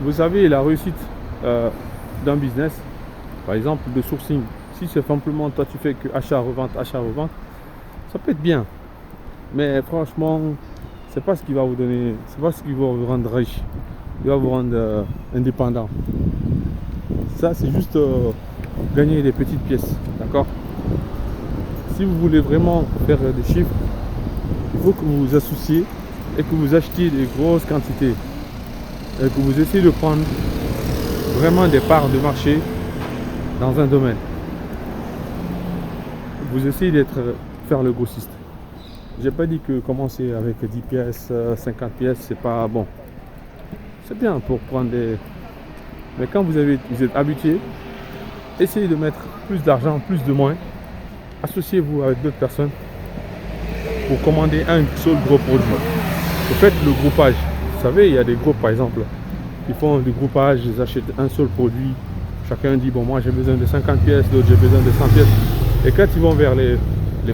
Vous savez, la réussite d'un business, par exemple de sourcing, si c'est simplement toi tu fais que achat, revente, ça peut être bien. Mais franchement, c'est pas ce qui va vous donner, c'est pas ce qui va vous rendre riche, qui va vous rendre indépendant. Ça, c'est juste gagner des petites pièces, d'accord? Si vous voulez vraiment faire des chiffres, il faut que vous vous associez et que vous achetiez des grosses quantités et que vous essayez de prendre vraiment des parts de marché dans un domaine. Vous essayez faire le grossiste. J'ai pas dit que commencer avec 10 pièces, 50 pièces, c'est pas bon. C'est bien pour prendre des. Mais quand vous êtes habitué, essayez de mettre plus d'argent, plus de moins. Associez-vous avec d'autres personnes pour commander un seul gros produit. Vous faites le groupage. Vous savez, il y a des groupes par exemple qui font du groupage, ils achètent un seul produit. Chacun dit bon moi j'ai besoin de 50 pièces, d'autres j'ai besoin de 100 pièces. Et quand ils vont vers les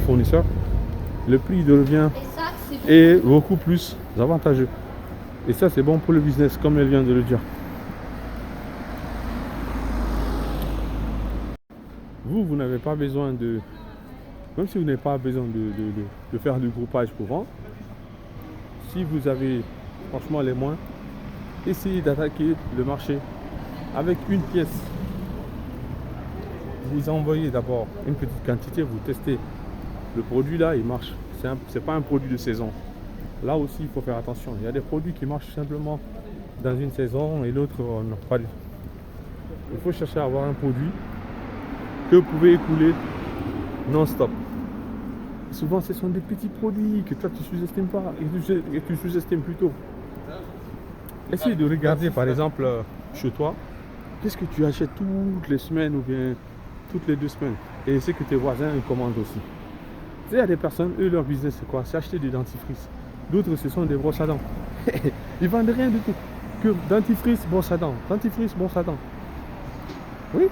fournisseurs, le prix devient beaucoup plus avantageux. Et ça c'est bon pour le business comme elle vient de le dire. Vous n'avez pas besoin de. Même si vous n'avez pas besoin de faire du groupage pour vendre, si vous avez franchement les moins, essayez d'attaquer le marché avec une pièce. Vous envoyez d'abord une petite quantité, vous testez. Le produit là, il marche. C'est pas un produit de saison. Là aussi, il faut faire attention. Il y a des produits qui marchent simplement dans une saison et l'autre, non, pas du tout. Il faut chercher à avoir un produit que vous pouvez écouler non-stop. Souvent, ce sont des petits produits que toi, tu sous-estimes pas et tu sous-estimes plutôt. Essaye de regarder, par exemple, chez toi, qu'est-ce que tu achètes toutes les semaines ou bien toutes les 2 semaines. Et c'est que tes voisins ils commandent aussi. Tu sais, il y a des personnes, eux, leur business, c'est quoi? C'est acheter des dentifrices. D'autres, ce sont des brosses à dents. Ils vendent rien du tout. Que dentifrice, brosse à dents. Dentifrice, brosse à dents. Oui,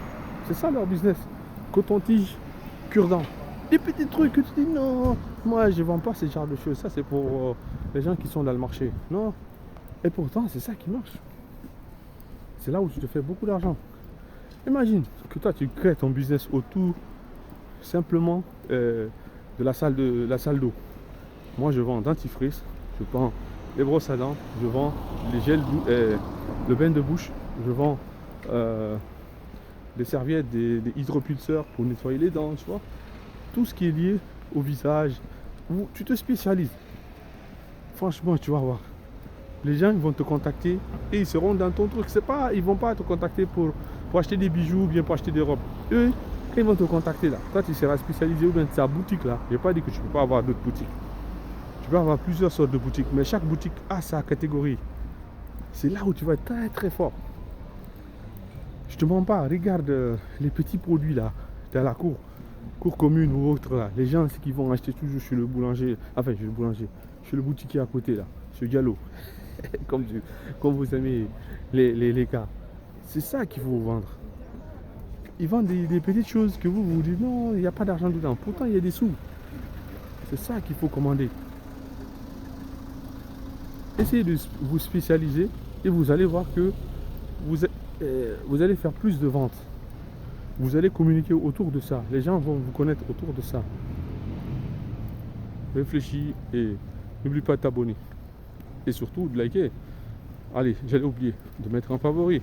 c'est ça leur business. Coton-tige, cure-dent. Des petits trucs que tu dis non, moi je ne vends pas ce genre de choses. Ça, c'est pour les gens qui sont dans le marché. Non. Et pourtant, c'est ça qui marche. C'est là où tu te fais beaucoup d'argent. Imagine que toi, tu crées ton business autour simplement de la salle d'eau. Moi, je vends dentifrice, je vends les brosses à dents, je vends les gels, le bain de bouche, je vends des serviettes, des hydropulseurs pour nettoyer les dents, tu vois. Tout ce qui est lié au visage, où tu te spécialises. Franchement, tu vas voir. Les gens vont te contacter et ils seront dans ton truc. C'est pas, ils vont pas te contacter pour acheter des bijoux ou bien pour acheter des robes. Eux, quand ils vont te contacter là, toi tu seras spécialisé ou bien ta boutique là. Je n'ai pas dit que tu ne peux pas avoir d'autres boutiques. Tu peux avoir plusieurs sortes de boutiques, mais chaque boutique a sa catégorie. C'est là où tu vas être très très fort. Je te mens pas, regarde les petits produits là, dans la cour commune ou autre là. Les gens, c'est qu'ils vont acheter toujours chez le boulanger, enfin chez le boulanger, chez le boutiquier à côté là, chez Gallo. comme vous aimez les gars. C'est ça qu'il faut vendre. Ils vendent des petites choses que vous dites non, il n'y a pas d'argent dedans. Pourtant, il y a des sous. C'est ça qu'il faut commander. Essayez de vous spécialiser et vous allez voir que vous allez faire plus de ventes. Vous allez communiquer autour de ça. Les gens vont vous connaître autour de ça. Réfléchis et n'oublie pas de t'abonner. Et surtout de liker. Allez, j'allais oublier de mettre en favori.